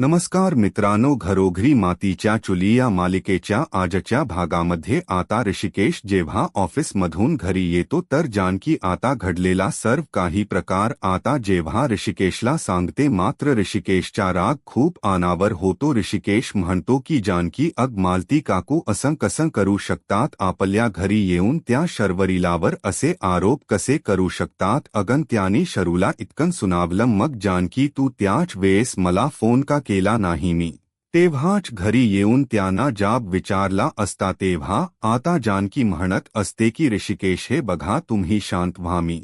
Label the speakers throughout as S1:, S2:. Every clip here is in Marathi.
S1: नमस्कार मित्रांनो, घरोघरी मातीच्या चुली या मालिकेच्या आजच्या भागामध्ये आता ऋषिकेश जेव्हा ऑफिसमधून घरी येतो तर जानकी आता घडलेला सर्व काही प्रकार आता जेव्हा ऋषिकेशला सांगते, मात्र ऋषिकेशचा राग खूप अनावर होतो. ऋषिकेश म्हणतो की जानकी अग मालती काकू असं कसं करू शकतात, आपल्या घरी येऊन त्या शर्वरीलावर असे आरोप कसे करू शकतात. अगं त्याने शरूला इतकं सुनावलं, मग जानकी तू त्याच वेळेस मला फोन का केला नाही, मी तेव्हाच घरी येऊन त्यांना जाब विचारला असता. तेव्हा आता जानकी म्हणत असते की ऋषिकेश हे बघा, तुम्ही शांत व्हा, मी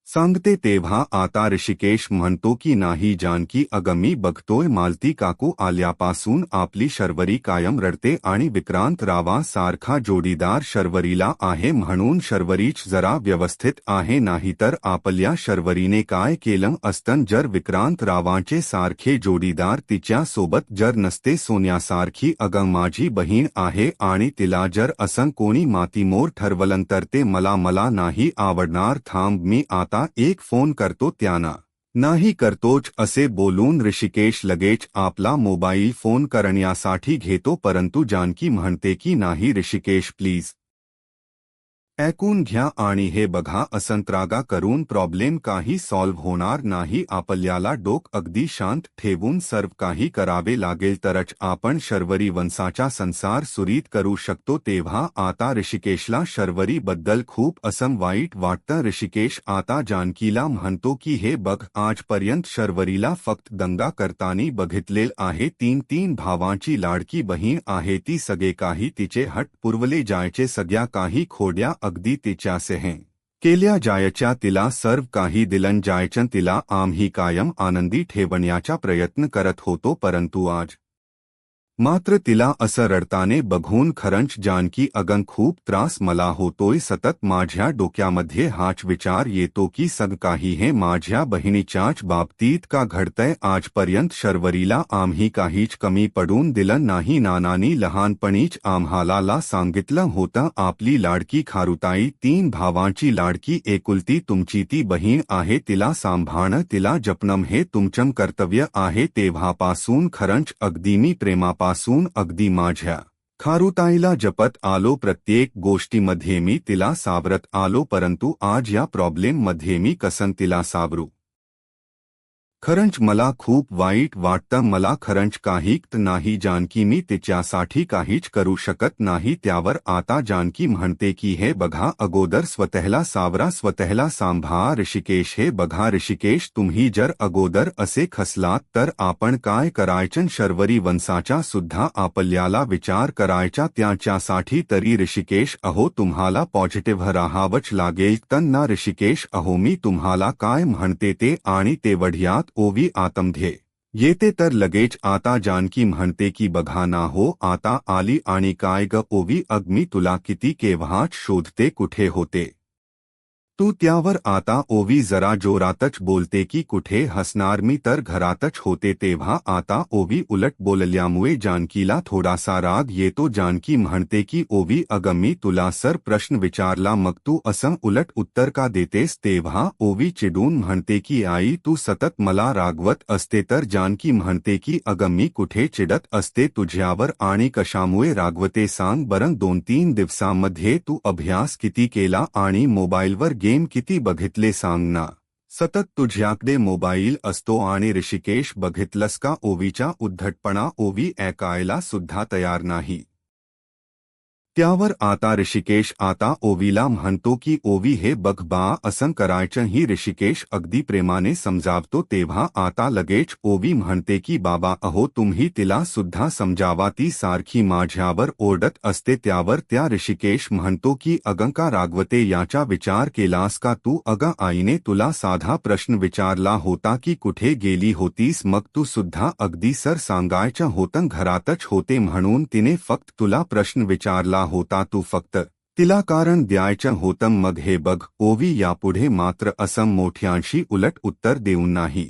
S1: सांगते. तेव्हा आता ऋषिकेश म्हणतो की नाही जानकी, अगं मी बघतोय मालती काकू आल्यापासून आपली शर्वरी कायम रडते आणि विक्रांत रावा सारखा जोडीदार शर्वरीला आहे म्हणून शर्वरीच जरा व्यवस्थित आहे, नाहीतर आपल्या शर्वरीने काय केलं असतं जर विक्रांत रावांचे सारखे जोडीदार तिच्या सोबत जर नसते. सोन्यासारखी अगं माझी बहीण आहे आणि तिला जर असं कोणी मातीमोर ठरवलं तर ते मला नाही आवडणार. थांब, मी आता एक फोन करतो त्यांना. नाही करतोच असे बोलून ऋषिकेश लगेच आपला मोबाईल फोन करण्यासाठी घेतो, परंतु जानकी म्हणते की नाही ऋषिकेश प्लीज ऐकून घ्या आणि हे बघा, असंत्रागा करून प्रॉब्लेम काही सॉल्व्ह होणार नाही. आपल्याला डोक अगदी शांत ठेवून सर्व काही करावे लागेल तरच आपण शर्वरी वंशाचा संसार सुरळीत करू शकतो. तेव्हा आता ऋषिकेशला शर्वरी बद्दल खूप असं वाईट वाटतं. ऋषिकेश आता जानकीला म्हणतो की हे बघ, आजपर्यंत शर्वरीला फक्त दंगा करताना बघितलेल आहे. तीन भावांची लाडकी बहीण आहे ती, सगळे काही तिचे हट पुरवले जायचे, सगळ्या काही खोड्या अगदी तिच्यासह केल्या जायच्या, तिला सर्व काही दिलं जायचं, तिला आम्ही कायम आनंदी ठेवण्याचा प्रयत्न करत होतो, परंतु आज मात्र तिला असं रडताने बघून खरंच जानकी अगं खूप त्रास मला होतोय. सतत माझ्या डोक्यामध्ये हाच विचार येतो की सग काही हे माझ्या बहिणीच्याच बाबतीत का घडतंय. आजपर्यंत शर्वरीला आम्ही काहीच कमी पडून दिलं नाही. नानांनी लहानपणीच आम्हाला सांगितलं होतं, आपली लाडकी खारुताई 3 भावांची लाडकी एकुलती तुमची ती बहीण आहे, तिला सांभाळणं तिला जपणं हे तुमचं कर्तव्य आहे. तेव्हापासून खरंच अगदी मी प्रेमापासून अगदी माझ्या खारुताईला जपत आलो, प्रत्येक गोष्टीमध्ये मी तिला सावरत आलो, परंतु आज या प्रॉब्लेममध्ये मी कसं तिला सावरू. खरंच मला खूप वाईट वाटतं, मला खरंच काहीच नाही जानकी, मी तिच्यासाठी काहीच करू शकत नाही. त्यावर आता जानकी म्हणते की हे बघा, अगोदर स्वतःला सावरा, स्वतःला सांभाळा. ऋषिकेश हे बघा ऋषिकेश, तुम्ही जर अगोदर असे खसलात तर आपण काय करायचं. शर्वरी वंशाचा सुद्धा आपल्याला विचार करायचा, त्याच्यासाठी तरी ऋषिकेश अहो तुम्हाला पॉझिटिव्ह राहावंच लागेल. ना ऋषिकेश अहो, मी तुम्हाला काय म्हणते ते आणि ते वढ्यात ओवी आतमध्ये येते तर लगेच आता जानकी म्हणते की बघा ना हो, आता आली आणि काय ग ओवी, अग मी तुला किती केव्हाच शोधते, कुठे होते तू. त्यावर आता ओवी जरा जोरातच बोलते की कुठे हसणार, मी तर घरातच होते. तेव्हा आता ओवी उलट बोलल्यामुळे जानकीला थोडासा राग येतो. जानकी म्हणते की ओवी अगं मी तुला सर प्रश्न विचारला, मग तू असं उलट उत्तर का देतेस. तेव्हा ओवी चिडून म्हणते की आई तू सतत मला रागवत असते. तर जानकी म्हणते की अगं मी कुठे चिडत असते तुझ्यावर आणि कशामुळे रागवते सांग बरं. 2-3 दिवसांमध्ये तू अभ्यास किती केला आणि मोबाईलवर गेम किती बघितले सांग ना. सतत तुझ्याकडे मोबाईल असतो आणि ऋषिकेश बघितलंस का ओवीचा उद्धटपणा. ओवी ऐकायला सुद्धा तयार नाही. त्यावर आता ऋषिकेश आता ओवीला म्हणतो की ओवी हे बघ बा, असं करायचं ही. ऋषिकेश अगदी प्रेमाने समजावतो. तेव्हा आता लगेच ओवी म्हणते की बाबा अहो तुम्ही तिला सुद्धा समजावा, ती सारखी माझ्यावर ओरडत असते. त्यावर त्या ऋषिकेश म्हणतो की अगं का रागवते याचा विचार केलास का तू. अगं आईने तुला साधा प्रश्न विचारला होता की कुठे गेली होतीस, मग तू सुद्धा अगदी सर सांगायचं होतं, घरातच होते म्हणून. तिने फक्त तुला प्रश्न विचारला होता, तू फक्त तिला कारण द्यायचं होतं. मग हे बघ ओवी, यापुढे मात्र असं मोठ्यांशी उलट उत्तर देऊ नाही.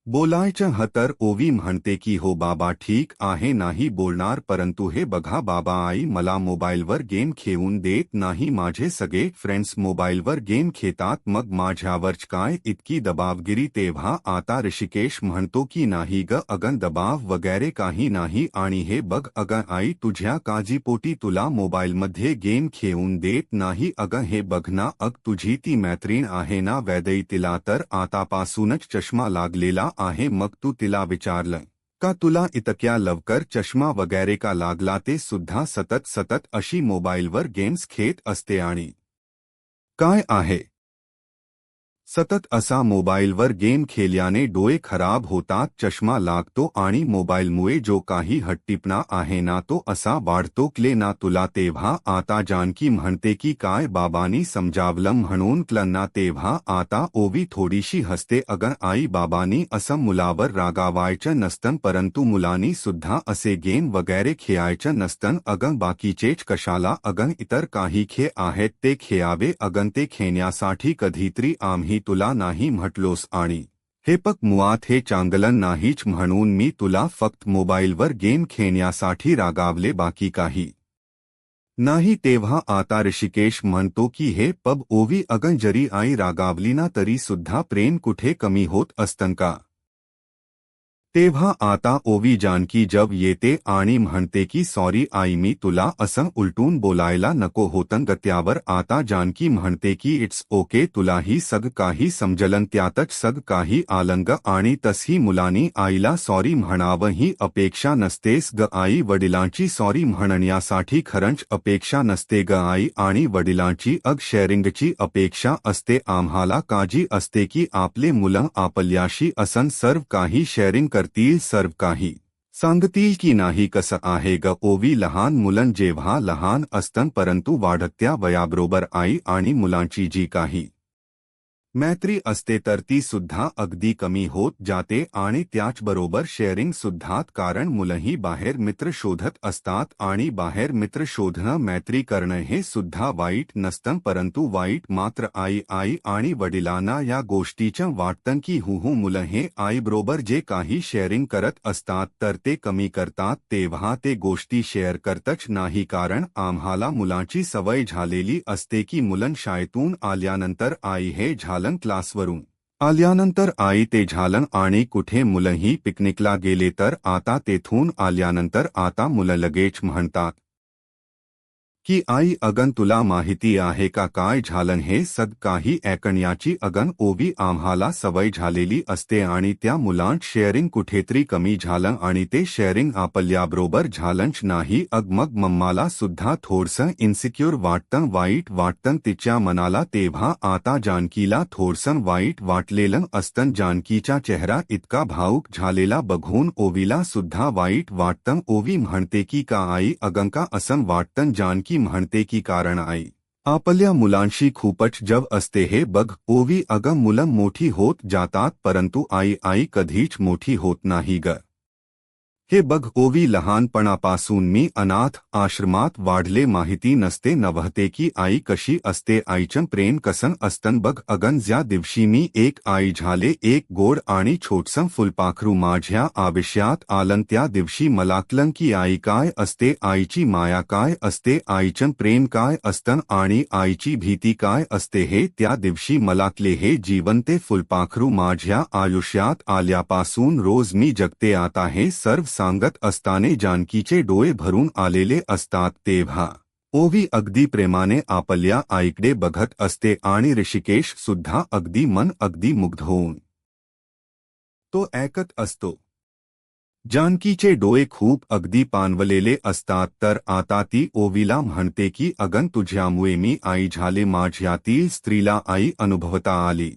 S1: बोलायचं तर ओवी म्हणते की हो बाबा ठीक आहे नाही बोलणार परंतु हे बघा बाबा आई मला मोबाईलवर गेम खेळून देत नाही माझे सगळे फ्रेंड्स मोबाईलवर गेम खेळतात मग माझ्यावरच काय इतकी दबावगिरी तेव्हा आता ऋषिकेश म्हणतो की नाही ग अगं दबाव वगैरे काही नाही आणि हे बघ अगं आई तुझ्या काळजीपोटी तुला मोबाईलमध्ये गेम खेळून देत नाही अगं हे बघ ना तुझी ती मैत्रीण आहे ना वैदई तिला तर आतापासूनच चष्मा लागलेला आहे मग तू तिला विचारलं का तुला इतक्या लवकर चष्मा वगैरे का लागला ते सुद्धा सतत सतत अशी मोबाईलवर गेम्स खेळत असते आणि काय आहे सतत असा मोबाईलवर गेम खेळल्याने डोळे खराब होतात चष्मा लागतो आणि मोबाईलमुळे जो काही हट्टीपणा आहे ना तो असा वाढतो क्ले ना तुला तेव्हा आता जानकी म्हणते की काय बाबांनी समजावलं म्हणून क्लना तेव्हा आता ओवी थोडीशी हसते अगं आई बाबांनी असं मुलावर रागावायचं नसतं परंतु मुलांनी सुद्धा असे गेम वगैरे खेळायचं नसतं अगं बाकीचेच कशाला अगं इतर काही खेळ आहेत ते खेळावे अगं ते खेळण्यासाठी कधीतरी आम्ही तुला नाही म्हटलोस आणि हे पक मुळात हे चांगलं नाहीच म्हणून मी तुला फक्त मोबाईलवर गेम खेळण्यासाठी रागावले बाकी काही नाही तेव्हा आता ऋषिकेश म्हणतो की हे पब ओवी अगं जरी आई रागावली ना तरी सुद्धा प्रेम कुठे कमी होत असतं का तेव्हा आता ओवी जानकी जब येते आणि म्हणते की सॉरी आई मी तुला असं उलटून बोलायला नको होतं ग त्यावर आता जानकी म्हणते की इट्स ओके तुलाही सग काही समजलं त्यातच सग काही आलंग आणि तसही मुलांनी आईला सॉरी म्हणावं ही अपेक्षा नसतेस ग आई वडिलांची सॉरी म्हणण्यासाठी खरंच अपेक्षा नसते ग आई आणि वडिलांची शेअरिंगची अपेक्षा असते आम्हाला काळजी असते की आपले मुलं आपल्याशी असं सर्व काही शेअरिंग करतील सर्व काही सांगतील की नाही कसं आहे ग ओवी लहान मुलं जेव्हा लहान असतं परंतु वाढत्या वयाबरोबर आई आणि मुलांची जी काही मैत्री असते तर ती सुद्धा अगदी कमी होत जाते आणि त्याचबरोबर शेअरिंग सुद्धा कारण मुलंही बाहेर मित्र शोधत असतात आणि बाहेर मित्र शोधणं मैत्री करणं हे सुद्धा वाईट नसतं परंतु वाईट मात्र आई आणि वडिलांना या गोष्टीचं वाटतं की मुलं हे आईबरोबर जे काही शेअरिंग करत असतात तर ते कमी करतात तेव्हा ते गोष्टी शेअर करतच नाही कारण आम्हाला मुलांची सवय झालेली असते की मुलं शाळेतून आल्यानंतर आई हे झालं क्लासवरून आल्यानंतर आई ते झालं आणि कुठे मुलंही पिकनिकला गेले तर आता तेथून आल्यानंतर आता मुलं लगेच म्हणतात की आई अगं तुला माहिती आहे का काय झालं हे सग काही ऐकण्याची अगं ओवी आम्हाला सवय झालेली असते आणि त्या मुलांत शेअरिंग कुठेतरी कमी झालं आणि ते शेअरिंग आपल्याबरोबर झालंच नाही मग मम्माला सुद्धा थोडसं इन्सिक्युअर वाटतं वाईट वाटतं तिच्या मनाला तेव्हा आता जानकीला थोडसं वाईट वाटलेलं असतं जानकीचा चेहरा इतका भावुक झालेला बघून ओवीला सुद्धा वाईट वाटतं ओवी म्हणते की का आई अगं का असं वाटतं जानकी म्हणते की कारण आई आपल्या मुलांशी खूपच जव असते हे बघ ओवी अगं मुलं मोठी होत जातात परंतु आई कधीच मोठी होत नाही ग हे बघ ओवी लहानपणापासून मी अनाथ आश्रमात वाढले माहिती नसते नव्हते की आई कशी असते आईचं प्रेम कसं असतं बघ अगं ज्या दिवशी मी एक आई झाले एक गोड आणि छोटसं फुलपाखरू माझ्या आयुष्यात आलं त्या दिवशी मला कळलं की आई काय असते आईची माया काय असते आईचं प्रेम काय असतं आणि आईची भीती काय असते हे त्या दिवशी मला कळले हे जिवंते फुलपाखरू माझ्या आयुष्यात आल्यापासून रोज मी जगते आता हे सर्व सांगत असताने जानकीचे डोळे भरून आलेले असतात तेव्हा ओवी अगदी प्रेमाने आपल्या आईकडे बघत असते आणि ऋषिकेश सुद्धा अगदी मुग्ध होऊन तो ऐकत असतो जानकीचे डोळे खूप अगदी पाणवलेले असतात तर आता ती ओवीला म्हणते की अगं तुझ्यामुळे मी आई झाले माझ्यातील स्त्रीला आई अनुभवता आली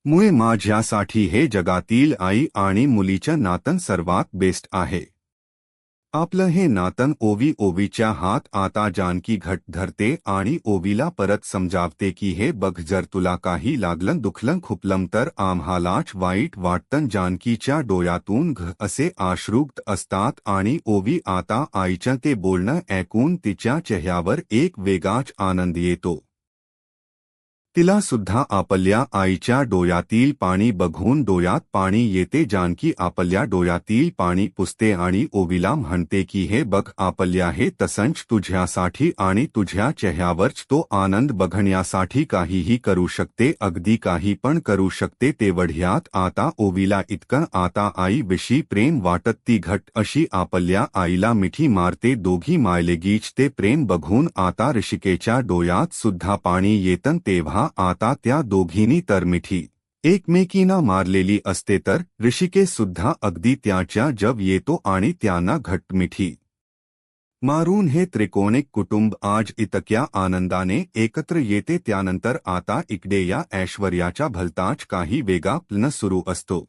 S1: मुळे माझ्यासाठी हे जगातील आई आणि मुलीचं नातं सर्वात बेस्ट आहे आपलं हे नातं ओवीच्या हात आता जानकी घट धरते आणि ओवीला परत समजावते की हे बघ जर तुला काही लागलं दुखलं खुपलं तर आम्हालाच वाईट वाटतं जानकीच्या डोळ्यातून असे अश्रुक्त असतात आणि ओवी आता आईचं ते बोलणं ऐकून तिच्या चेहऱ्यावर एक वेगळाच आनंद येतो तिला सुद्धा आपल्या आईच्या डोळ्यातील पाणी बघून डोळ्यात पाणी येते. जानकी आपल्या डोळ्यातील पाणी पुसते आणि ओवीला म्हणते की हे बघ आपल्या हे तसंच तुझ्यासाठी आणि तुझ्या चेहऱ्यावरच तो आनंद बघण्यासाठी काहीही करू शकते, अगदी काही पण करू शकते. तेवढ्यात आता ओवीला इतकं आता आईविषयी प्रेम वाटत ती घट्ट अशी आपल्या आईला मिठी मारते. दोघी मायलेगीच ते प्रेम बघून आता ऋषिकेच्या डोळ्यात सुद्धा पाणी येतं. तेव्हा आता त्या दोघींनी तर मिठी एकमेकींना मारलेली असते तर ऋषिकेश सुद्धा अगदी त्याच्या जवळ येतो आणि त्यांना घट्ट मिठी मारून हे त्रिकोणिक कुटुंब आज इतक्या आनंदाने एकत्र येते. त्यानंतर आता इकडे या ऐश्वर्याच्या भलताच काही वेगळा प्लन सुरू असतो.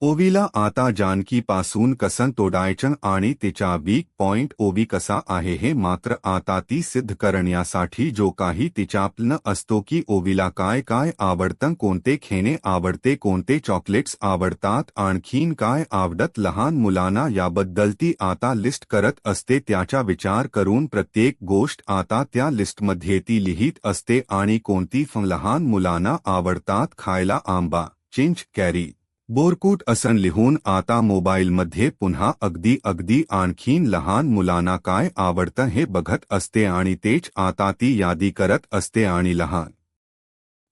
S1: ओवीला आता जानकीपासून कसं तोडायचं आणि तिचा वीक पॉइंट ओवी कसा आहे हे मात्र आता ती सिद्ध करण्यासाठी जो काही तिचा प्लन असतो की ओवीला काय काय आवडतं, कोणते खेळणे आवडते, कोणते चॉकलेट्स आवडतात, आणखीन काय आवडत लहान मुलांना, याबद्दल ती आता लिस्ट करत असते. त्याचा विचार करून प्रत्येक गोष्ट आता त्या लिस्टमध्ये ती लिहित असते आणि कोणती लहान मुलांना आवडतात खायला आंबा, चिंच, कैरी, बोरकूट असं लिहून आता मोबाईलमध्ये पुन्हा अगदी आणखीन लहान मुलांना काय आवडतं हे बघत असते आणि तेच आता ती यादी करत असते. आणि लहान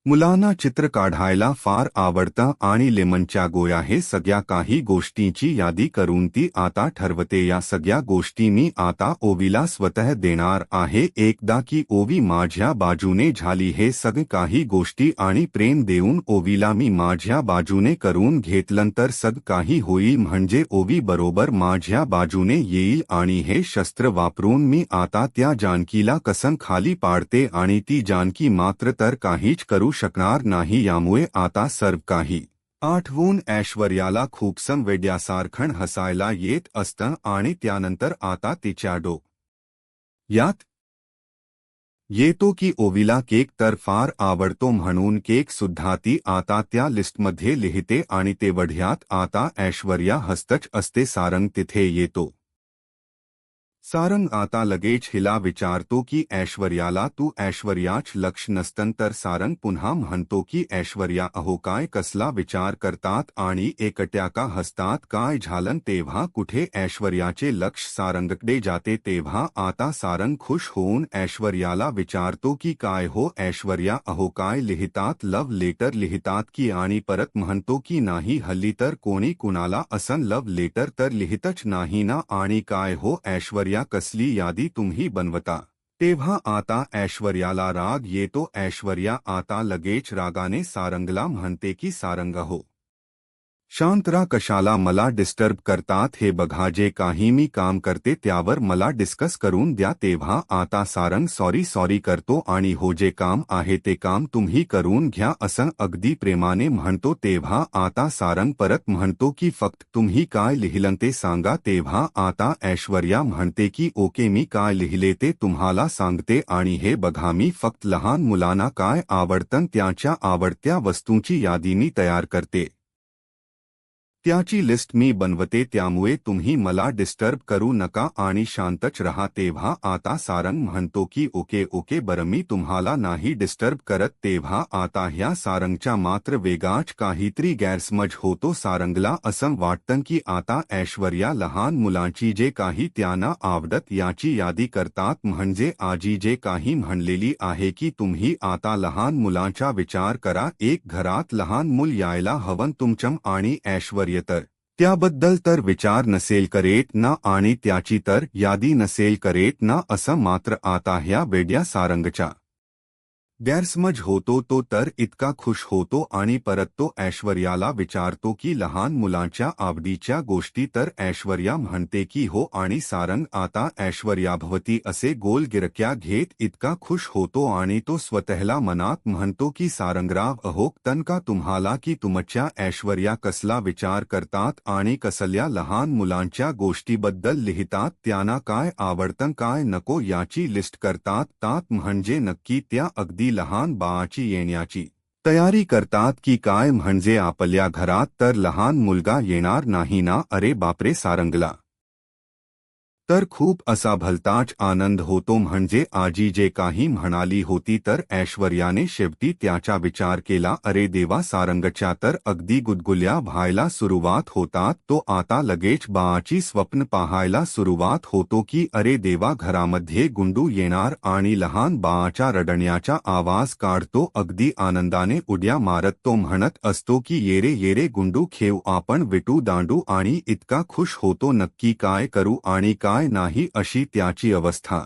S1: मुलांना चित्र काढायला फार आवडतं आणि लेमनच्या गोळ्या हे सगळ्या काही गोष्टींची यादी करून ती आता ठरवते या सगळ्या गोष्टी मी आता ओवीला स्वतः देणार आहे. एकदा की ओवी माझ्या बाजूने झाली हे सगळे काही गोष्टी आणि प्रेम देऊन ओवीला मी माझ्या बाजूने करून घेतल्यानंतर सगळं काही होईल, म्हणजे ओवी बरोबर माझ्या बाजूने येईल आणि हे शस्त्र वापरून मी आता त्या जानकीला कसं खाली पाडते आणि ती जानकी मात्र तर काहीच करू शकणार नाही. यामुळे आता सर्व काही आठवून ऐश्वर्याला खूपसं वेड्यासारखं हसायला येत असतं आणि त्यानंतर आता तिच्या डोक्यात येतो की ओवीला केक तर फार आवडतो म्हणून केक सुद्धा ती आता त्या लिस्टमध्ये लिहिते आणि तेवढ्यात आता ऐश्वर्या हसतच असते. सारंग तिथे येतो. सारंग आता लगेच हिला विचारतो की ऐश्वर्याला तू ऐश्वर्याच लक्ष नसतं तर सारंग पुन्हा म्हणतो की ऐश्वर्या अहो काय कसला विचार करतात आणि एकट्या का हसतात, काय झालं. तेव्हा कुठे ऐश्वर्याचे लक्ष सारंगकडे जाते. तेव्हा आता सारंग खुश होऊन ऐश्वर्याला विचारतो की काय हो ऐश्वर्या अहो काय लिहितात, लव्ह लेटर लिहितात की, आणि परत म्हणतो की नाही हल्ली तर कोणी कुणाला असं लव्ह लेटर तर लिहितच नाही ना, आणि काय हो ऐश्वर्या कसली यादी तुम्ही बनवता. तेव्हा आता ऐश्वर्याला राग येतो. ऐश्वर्या आता लगेच रागाने सारंगला म्हणते की सारंग हो शांत राहा, कशाला मला डिस्टर्ब करतात, हे बघा जे काही मी काम करते त्यावर मला डिस्कस करून द्या. तेव्हा आता सारंग सॉरी करतो आणि हो जे काम आहे ते काम तुम्ही करून घ्या असं अगदी प्रेमाने म्हणतो. तेव्हा आता सारंग परत म्हणतो की फक्त तुम्ही काय लिहिलं ते सांगा. तेव्हा आता ऐश्वर्या म्हणते की ओके मी काय लिहिले ते तुम्हाला सांगते आणि हे बघा मी फक्त लहान मुलांना काय आवडतं त्यांच्या आवडत्या वस्तूंची यादी मी तयार करते, त्याची लिस्ट मी बनवते, त्यामुळे तुम्ही मला डिस्टर्ब करू नका आणि शांतच रहा. तेव्हा आता सारंग म्हणतो की ओके बरं मी तुम्हाला नाही डिस्टर्ब करत. तेव्हा आता ह्या सारंगच्या मात्र वेगाच काहीतरी गैरसमज होतो. सारंगला असं वाटतं की आता ऐश्वर्या लहान मुलांची जे काही त्यांना आवडत याची यादी करतात, म्हणजे आजी जे काही म्हणलेली आहे की तुम्ही आता लहान मुलांचा विचार करा, एक घरात लहान मूल यायला हवं तुमच्या, आणि ऐश्वर्या तर त्याबद्दल तर विचार नसेल करेत ना आणि त्याची तर यादी नसेल करेत ना, असं मात्र आता ह्या वेड्या सारंगच्या गैरसमज होतो. तो तर इतका खुश होतो आणि परत तो ऐश्वर्याला विचारतो की लहान मुलांच्या आवडीच्या गोष्टी, तर ऐश्वर्या म्हणते की हो, आणि सारंग आता ऐश्वर्याभवती असे गोल गिरक्या घेत इतका खुश होतो आणि तो स्वतःला मनात म्हणतो की सारंगराव अहो तनका तुम्हाला की तुमच्या ऐश्वर्या कसला विचार करतात आणि कसल्या लहान मुलांच्या गोष्टीबद्दल लिहितात, त्यांना काय आवडतं काय नको याची लिस्ट करतात म्हणजे नक्की त्या अगदी लहान बाळाची येण्याची तयारी करतात की काय, म्हणजे आपल्या घरात तर लहान मुलगा येणार नाही ना. अरे बापरे, सारंगला तर खूप असा भलताच आनंद होतो, म्हणजे आजी जे काही म्हणाली होती तर ऐश्वर्याने शेवटी त्याचा विचार केला. अरे देवा, सारंगच्या तर अगदी गुदगुल्या व्हायला सुरुवात होतात. तो आता लगेच बाळाची स्वप्न पाहायला सुरुवात होतो की अरे देवा, घरामध्ये गुंडू येणार आणि लहान बाळाच्या रडण्याचा आवाज काढतो. अगदी आनंदाने उड्या मारत तो म्हणत असतो की ये रे ये रे गुंडू, खेळ आपण विटू दांडू, आणि इतका खुश होतो नक्की काय करू आणि काय नाही अशी त्याची अवस्था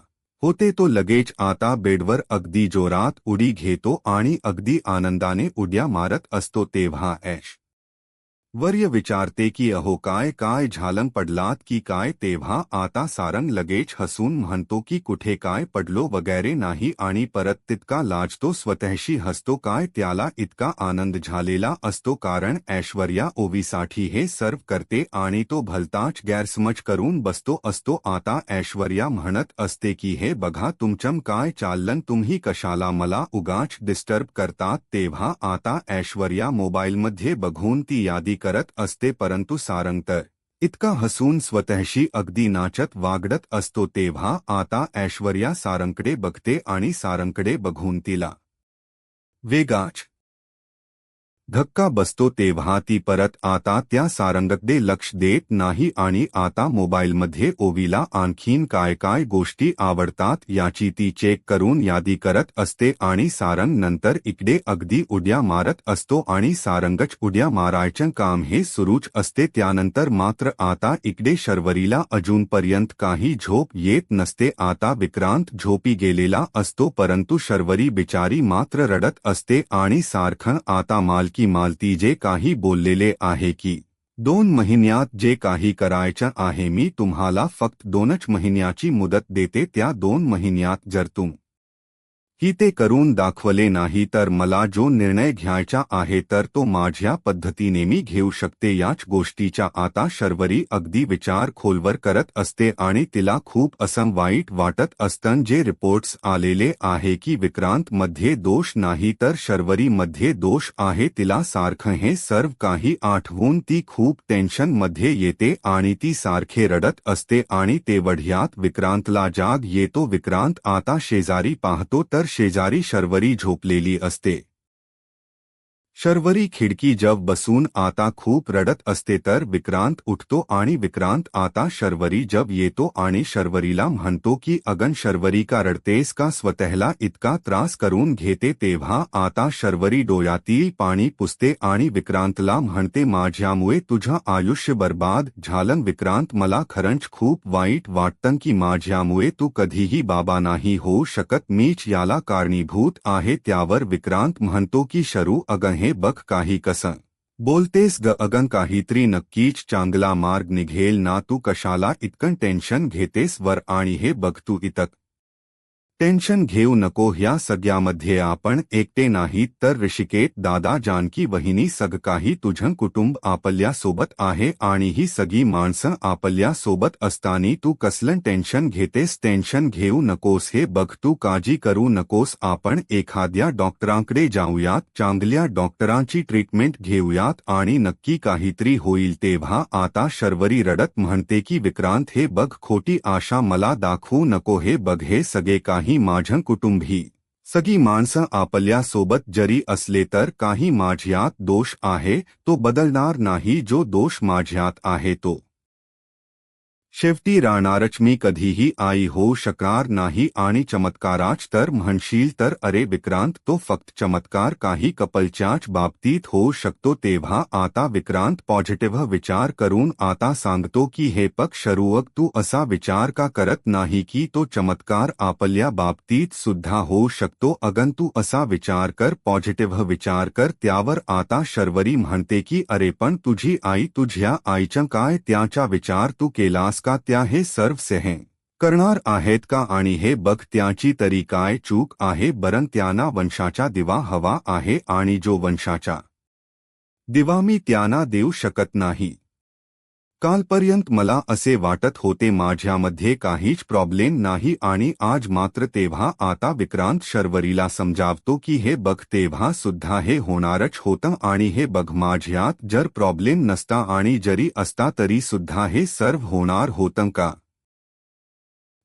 S1: होते. तो लगेच आता बेडवर अगदी जोरात उडी घेतो आणि अगदी आनंदाने उड्या मारत असतो. तेव्हा वर्य विचारते की अहो काय काय झालं, पडलात की काय? तेव्हा आता सारंग लगेच हसून म्हणतो की कुठे काय पडलो वगैरे नाही, आणि परत तितका लाजतो, स्वतःशी हसतो. काय त्याला इतका आनंद झालेला असतो, कारण ऐश्वर्या ओवीसाठी हे सर्व करते आणि तो भलताच गैरसमज करून बसतो असतो. आता ऐश्वर्या म्हणत असते की हे बघा तुमचं काय चाललं, तुम्ही कशाला मला उगाच डिस्टर्ब करतात? तेव्हा आता ऐश्वर्या मोबाईलमध्ये बघून ती यादी करत असते, परंतु सारंग तर इतका हसून स्वतःशी अगदी नाचत वागडत असतो. तेव्हा आता ऐश्वर्या सारंगकडे बघते आणि सारंगकडे बघून तिला वेगाच धक्का बसतो. तेव्हा ती परत आता त्या सारंगकडे लक्ष देत नाही आणि आता मोबाईलमध्ये ओवीला आणखीन काय काय गोष्टी आवडतात याची ती चेक करून यादी करत असते, आणि सारंग नंतर इकडे अगदी उड्या मारत असतो आणि सारंगच उड्या मारायचं काम हे सुरूच असते. त्यानंतर मात्र आता इकडे शर्वरीला अजूनपर्यंत काही झोप येत नसते. आता विक्रांत झोपी गेलेला असतो, परंतु शर्वरी बिचारी मात्र रडत असते आणि सारखं आता की मालती जे काही बोललेले आहे की 2 महिन्यात जे काही करायचं आहे, मी तुम्हाला फक्त 2च महिन्याची मुदत देते. त्या 2 महिन्यात जर ही ते करून दाखवले नाही तर मला जो निर्णय घ्यायचा आहे तर तो माझ्या पद्धतीने मी घेऊ शकते. याच गोष्टीचा आता शर्वरी अगदी विचार खोलवर करत असते आणि तिला खूप असं वाईट वाटत असतं जे रिपोर्ट्स आलेले आहे की विक्रांत मध्ये दोष नाही तर शर्वरी मध्ये दोष आहे. तिला सारखं हे सर्व काही आठवून ती खूप टेन्शन मध्ये येते आणि ती सारखे रडत असते आणि तेवढ्यात विक्रांतला जाग येतो. विक्रांत आता शेजारी पाहतो तर शेजारी शर्वरी झोपलेली असते. शर्वरी खिडकी जवळ बसून आता खूप रडत असते तर विक्रांत उठतो आणि विक्रांत आता शर्वरी जवळ येतो आणि शर्वरीला म्हणतो की अगं शर्वरी का रडतेस का, स्वतःला इतका त्रास करून घेते? तेव्हा आता शर्वरी डोळ्यातील पाणी पुसते आणि विक्रांतला म्हणते माझ्यामुळे तुझं आयुष्य बर्बाद झालं विक्रांत, मला खरंच खूप वाईट वाटतं की माझ्यामुळे तू कधीही बाबा नाही होऊ शकत, मीच याला कारणीभूत आहे. त्यावर विक्रांत म्हणतो की शरू अगं हे बघ काही कसं बोलतेस ग, अगं काहीतरी नक्कीच चांगला मार्ग निघेल ना, तू कशाला इतकं टेन्शन घेतेस वर? आणि हे बघ तू इतक टेन्शन घेऊ नको, ह्या सगळ्यामध्ये आपण एकटे नाहीत तर ऋषिकेश दादा, जानकी वहिनी सग काही तुझं कुटुंब आपल्या सोबत आहे आणि ही सगळी माणसं आपल्या सोबत असताना तू कसलं टेन्शन घेतेस? टेन्शन घेऊ नकोस, हे बघ तू काळजी करू नकोस, आपण एखाद्या डॉक्टरांकडे जाऊयात, चांगल्या डॉक्टरांची ट्रीटमेंट घेऊयात आणि नक्की काहीतरी होईल. तेव्हा आता शर्वरी रडत म्हणते की विक्रांत हे बघ, खोटी आशा मला दाखवू नको, हे बघ हे सगळे काही माझं कुटुंब ही सगळी माणसं आपल्या सोबत जरी असले तर काही माझ्यात दोष आहे, तो बदलणार नाही. जो दोष माझ्यात आहे तो शेवटी राहणारच, मी कधीही आई होऊ शकणार नाही. आणि चमत्काराच तर म्हणशील तर अरे विक्रांत, तो फक्त चमत्कार काही कपलच्याच बाबतीत होऊ शकतो. तेव्हा आता विक्रांत पॉझिटिव्ह विचार करून आता सांगतो की हे पक्ष शरूअग, तू असा विचार का करत नाही की तो चमत्कार आपल्या बाबतीत सुद्धा होऊ शकतो? अगं तू असा विचार कर, पॉझिटिव्ह विचार कर. त्यावर आता शर्वरी म्हणते की अरे पण तुझी आई, तुझ्या आईचं काय, त्याचा विचार तू केलास का? त्या हे सर्व सहन करणार आहेत का? आणि हे बघ त्याची तरी काय चूक आहे बरं? त्यांना वंशाचा दिवा हवा आहे आणि जो वंशाचा दिवा मी त्यांना देऊ शकत नाही. कालपर्यंत मला असे वाटत होते माझ्यामध्ये काहीच प्रॉब्लेम नाही आणि आज मात्र. तेव्हा आता विक्रांत शर्वरीला समजावतो की हे बघ तेव्हा सुद्धा हे होणारच होतं आणि हे बघ माझ्यात जर प्रॉब्लेम नसता आणि जरी असता तरी सुद्धा हे सर्व होणार होतं का?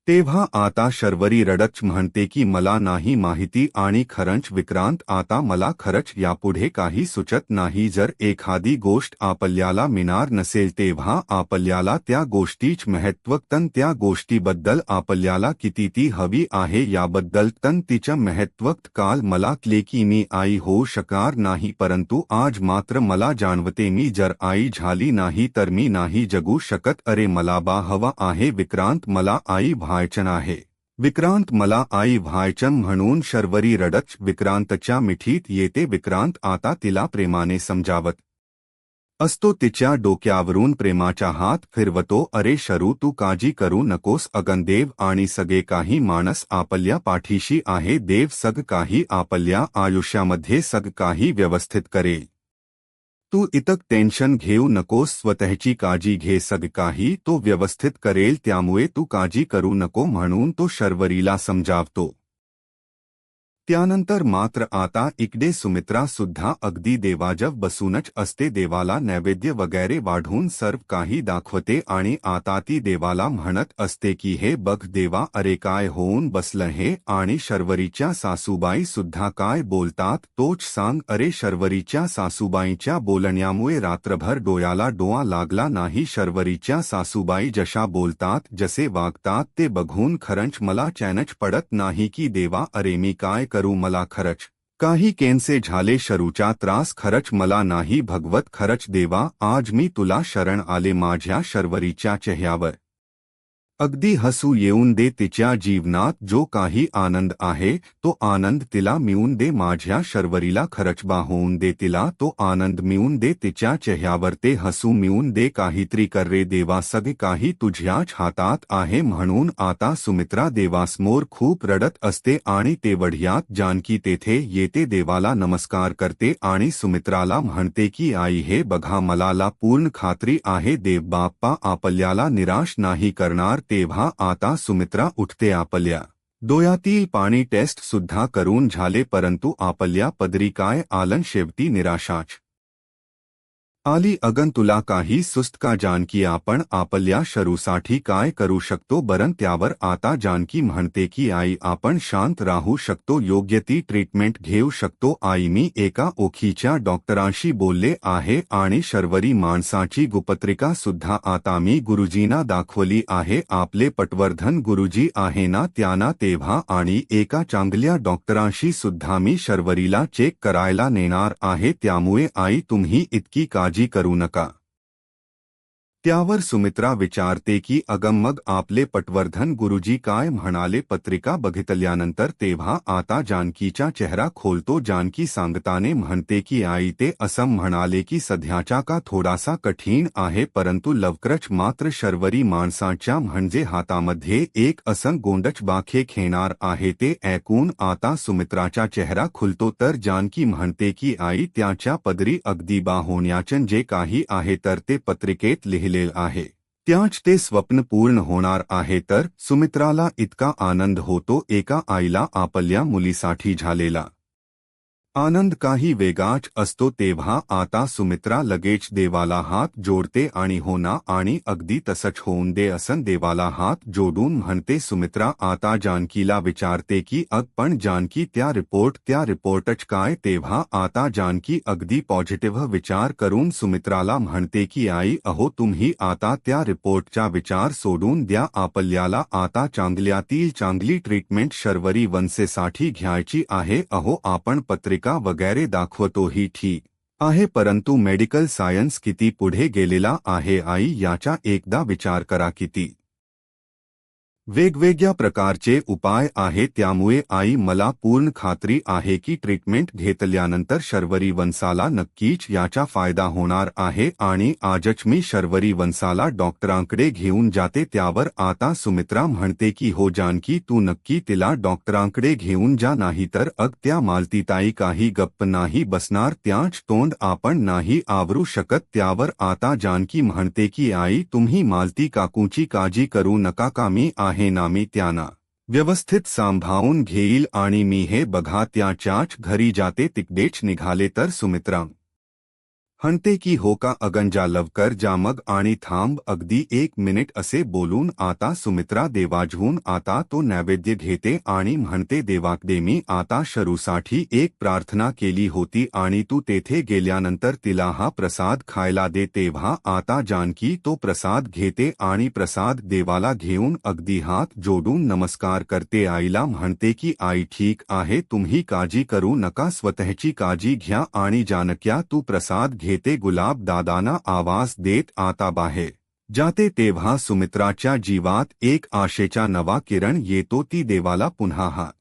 S1: तेव्हा आता शर्वरी रडत म्हणते की मला नाही माहिती आणि खरंच विक्रांत आता मला खरंच यापुढे काही सुचत नाही. जर एखादी गोष्ट आपल्याला मिळणार नसेल तेव्हा आपल्याला त्या गोष्टीच महत्त्व त्या गोष्टीबद्दल आपल्याला किती ती हवी आहे याबद्दल तिचं महत्त्व काल मला कळले की मी आई होऊ शकणार नाही, परंतु आज मात्र मला जाणवते मी जर आई झाली नाही तर मी नाही जगू शकत. अरे मला बा हवा आहे विक्रांत, मला आई व्हायचं आहे. विक्रांत मला आई व्हायचं म्हणून शर्वरी रडत विक्रांतच्या मिठीत येते. विक्रांत आता तिला प्रेमाने समजावत असतो, तिच्या डोक्यावरून प्रेमाचा हात फिरवतो. अरे शरू तू काळजी करू नकोस, अगं देव आणि सगळे काही माणस आपल्या पाठीशी आहे. देव सग काही आपल्या आयुष्यामध्ये सग काही व्यवस्थित करेल. तू इतक टेन्शन घेऊ नकोस, स्वतःची काळजी घे, सग काही तो व्यवस्थित करेल, त्यामुळे तू काळजी करू नको म्हणून तो शर्वरीला समजावतो. त्यानंतर मात्र आता इकडे सुमित्रा सुद्धा अगदी देवाजव बसूनच असते. देवाला नैवेद्य वगैरे वाढून सर्व काही दाखवते आणि आता ती देवाला म्हणत असते की हे बघ देवा, अरे काय होऊन बसलं हे, आणि शर्वरीच्या सासूबाई सुद्धा काय बोलतात तोच सांग. अरे शर्वरीच्या सासूबाईंच्या बोलण्यामुळे रात्रभर डोळ्याला डोळा लागला नाही. शर्वरीच्या सासूबाई जशा बोलतात जसे वागतात ते बघून खरंच मला चैनच पडत नाही की देवा, अरे मी काय करू, मला खरंच काही केनसे झाले, शरूचा त्रास खरंच मला नाही भगवत. खरंच देवा आज मी तुला शरण आले. माझ्या शर्वरीच्या चेहऱ्यावर अगदी हसू येऊन दे. तिच्या जीवनात जो काही आनंद आहे तो आनंद तिला मिळून दे. माझ्या शर्वरीला खरंच होऊन दे, तिला तो आनंद मिळून दे, तिच्या चेहऱ्यावर ते हसू मिळून दे. काहीतरी कर रे देवा, सगळे काही तुझ्याच हातात आहे. म्हणून आता सुमित्रा देवासमोर खूप रडत असते आणि तेवढ्यात जानकी तेथे येते, देवाला नमस्कार करते आणि सुमित्राला म्हणते की आई हे बघा मला पूर्ण खात्री आहे देव बाप्पा आपल्याला निराश नाही करणार. तेव्हा आता सुमित्रा उठते. आपल्या डोळ्यातील पाणी टेस्ट सुद्धा करून झाले, परंतु आपल्या पदरी काय आलं, शेवटी निराशाच आली. अगं तुला काही सुस्त का जानकी, आपण आपल्या शरूसाठी काय करू शकतो बरं. त्यावर आता जानकी म्हणते की आई आपण शांत राहू शकतो, योग्य ती ट्रीटमेंट घेऊ शकतो. आई मी एका ओळखीच्या डॉक्टरांशी बोलले आहे आणि शर्वरी माणसाची गुपत्रिका सुद्धा आता मी गुरुजींना दाखवली आहे. आपले पटवर्धन गुरुजी आहे ना त्यांना, तेव्हा आणि एका चांगल्या डॉक्टरांशी सुद्धा मी शर्वरीला चेक करायला नेणार आहे. त्यामुळे आई तुम्ही इतकी काळजी करू नका. त्यावर सुमित्रा विचारते की अगं मग आपले पटवर्धन गुरुजी काय म्हणाले पत्रिका बघितल्यानंतर. तेव्हा आता जानकीचा चेहरा खोलतो. जानकी सांगताने म्हणते की आई ते असं म्हणाले की सध्याचा का थोडासा कठीण आहे, परंतु लवकरच मात्र शर्वरी माणसाच्या म्हणजे हातामध्ये एक असं गोंडच बाखे घेणार आहे. ते ऐकून आता सुमित्राचा चेहरा खुलतो. तर जानकी म्हणते की आई त्याच्या पदरी अगदी होण्याचं जे काही आहे तर ते पत्रिकेत लिहिले आहे, त्याच ते स्वप्न पूर्ण होणार आहे. तर सुमित्राला इतका आनंद होतो. एका आईला आपल्या मुलीसाठी झालेला आनंद काही वेगळाच असतो. तेव्हा आता सुमित्रा लगेच देवाला हात जोडते आणि हो ना, आणि अगदी तसंच होऊन दे असं देवाला हात जोडून म्हणते. सुमित्रा आता जानकीला विचारते की पण जानकी त्या रिपोर्टच काय. तेव्हा आता जानकी अगदी पॉझिटिव्ह विचार करून सुमित्राला म्हणते की आई अहो तुम्ही आता त्या रिपोर्टचा विचार सोडून द्या, आपल्याला आता चांगल्यातील चांगली ट्रीटमेंट शर्वरी वंशेसाठी घ्यायची आहे. अहो आपण पत्रिका वगैरे दाखवतो ही ठीक आहे, परंतु मेडिकल सायन्स किती पुढे गेलेला आहे आई, याचा एकदा विचार करा. किती वेगवेगळ्या प्रकारचे उपाय आहे. त्यामुळे आई मला पूर्ण खात्री आहे की ट्रीटमेंट घेतल्यानंतर शर्वरी वंशाला नक्कीच याचा फायदा होणार आहे. आणि आजच मी शर्वरी वंशाला डॉक्टरांकडे घेऊन जाते. त्यावर आता सुमित्रा म्हणते की हो जानकी तू नक्की तिला डॉक्टरांकडे घेऊन जा, नाहीतर त्या मालतीताई काही गप्प नाही बसणार, त्याच तोंड आपण नाही आवरू शकत. त्यावर आता जानकी म्हणते की आई तुम्ही मालती काकूची काळजी करू नका का, मी आहे ना, मी त्यांना व्यवस्थित सांभाळून घेईल आणि मी हे बघा त्याच्याच घरी जाते. तिकडेच निघाले तर सुमित्रा हणते की हो का अगंजा लवकर जा मग आणि थांब अगदी 1 मिनिट असे बोलून आता सुमित्रा देवाजहून आता तो नैवेद्य घेते आणि म्हणते देवाकडे मी आता शरूसाठी एक प्रार्थना केली होती आणि तू तेथे गेल्यानंतर तिला हा प्रसाद खायला दे तेव्हा आता जानकी तो प्रसाद घेते आणि प्रसाद देवाला घेऊन अगदी हात जोडून नमस्कार करते आईला म्हणते की आई ठीक आहे तुम्ही काळजी करू नका स्वतःची काळजी घ्या आणि जानक्या तू प्रसाद घेते गुलाब दादांना आवाज देत आता बाहेर जाते तेव्हा सुमित्राच्या जीवात एक आशेचा नवा किरण येतो ती देवाला पुन्हा हात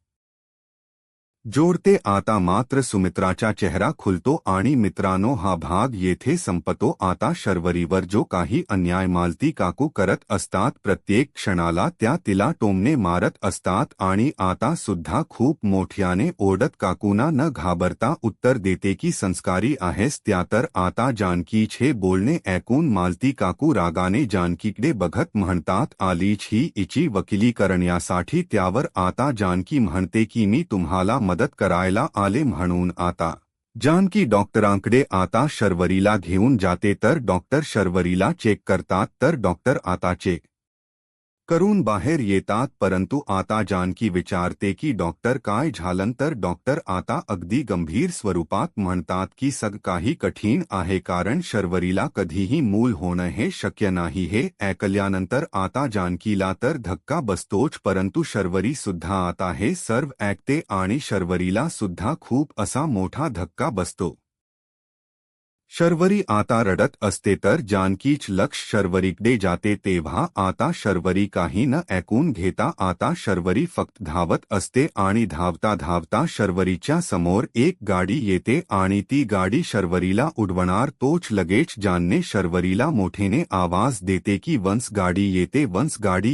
S1: जोडते आता मात्र सुमित्राचा चेहरा खुलतो आणि मित्रांनो हा भाग येथे संपतो आता शर्वरीवर जो काही अन्याय मालती काकू करत असतात प्रत्येक क्षणाला त्या तिला टोमणे मारत असतात आणि आता सुद्धा खूप मोठ्याने ओरडत काकूना न घाबरता उत्तर देते की संस्कारी आहेस त्या तर आता जानकीचे बोलणे ऐकून मालती काकू रागाने जानकीकडे बघत म्हणतात आलीच ही इची वकिली करण्यासाठी त्यावर आता जानकी म्हणते की मी तुम्हाला मदत करायला आले म्हणून आता जानकी डॉक्टरांकडे आता शर्वरीला घेऊन जाते तर डॉक्टर शर्वरीला चेक करतात तर डॉक्टर आता चेक करून बाहेर येतात परंतु आता जानकी विचारते की डॉक्टर काय झालं तर डॉक्टर आता अगदी गंभीर स्वरूपात म्हणतात की सग काही कठीण आहे कारण शर्वरीला कधीही मूल होणं हे शक्य नाही हे ऐकल्यानंतर आता जानकीला तर धक्का बसतोच परंतु शर्वरी सुद्धा आता हे सर्व ऐकते आणि शर्वरीला सुद्धा खूप असा मोठा धक्का बसतो शर्वरी आता रडत असते तर जानकीच लक्ष शर्वरीकडे जाते तेव्हा आता शर्वरी काही न ऐकून घेता आता शर्वरी फक्त धावत असते आणि धावता धावता शर्वरीच्या समोर एक गाडी येते आणि ती गाडी शर्वरीला उडवणार तोच लगेच जानने शर्वरीला मोठेने आवाज देते की वंस गाडी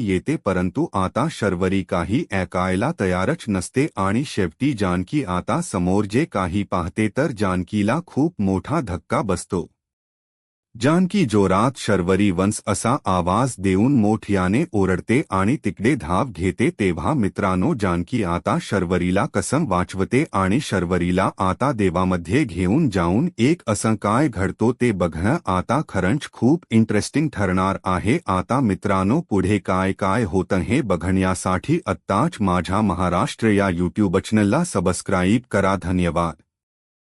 S1: येते परंतु आता शर्वरी काही ऐकायला तयारच नसते आणि शेवटी जानकी आता समोर जे काही पाहते तर जानकीला खूप मोठा धक्का बसतो जानकी जोरात शर्वरी वंस असा आवाज देऊन मोठ्याने ओरडते आणि तिकडे धाव घेते तेव्हा मित्रांनो जानकी आता शर्वरीला कसम वाचवते आणि शर्वरीला आता देवामध्ये घेऊन जाऊन एक असं काय घडतो ते बघणं आता खरंच खूप इंटरेस्टिंग ठरणार आहे आता मित्रांनो पुढे काय काय होतं हे बघण्यासाठी आत्ताच माझ्या महाराष्ट्र या यूट्यूब चॅनलला सबस्क्राईब करा धन्यवाद।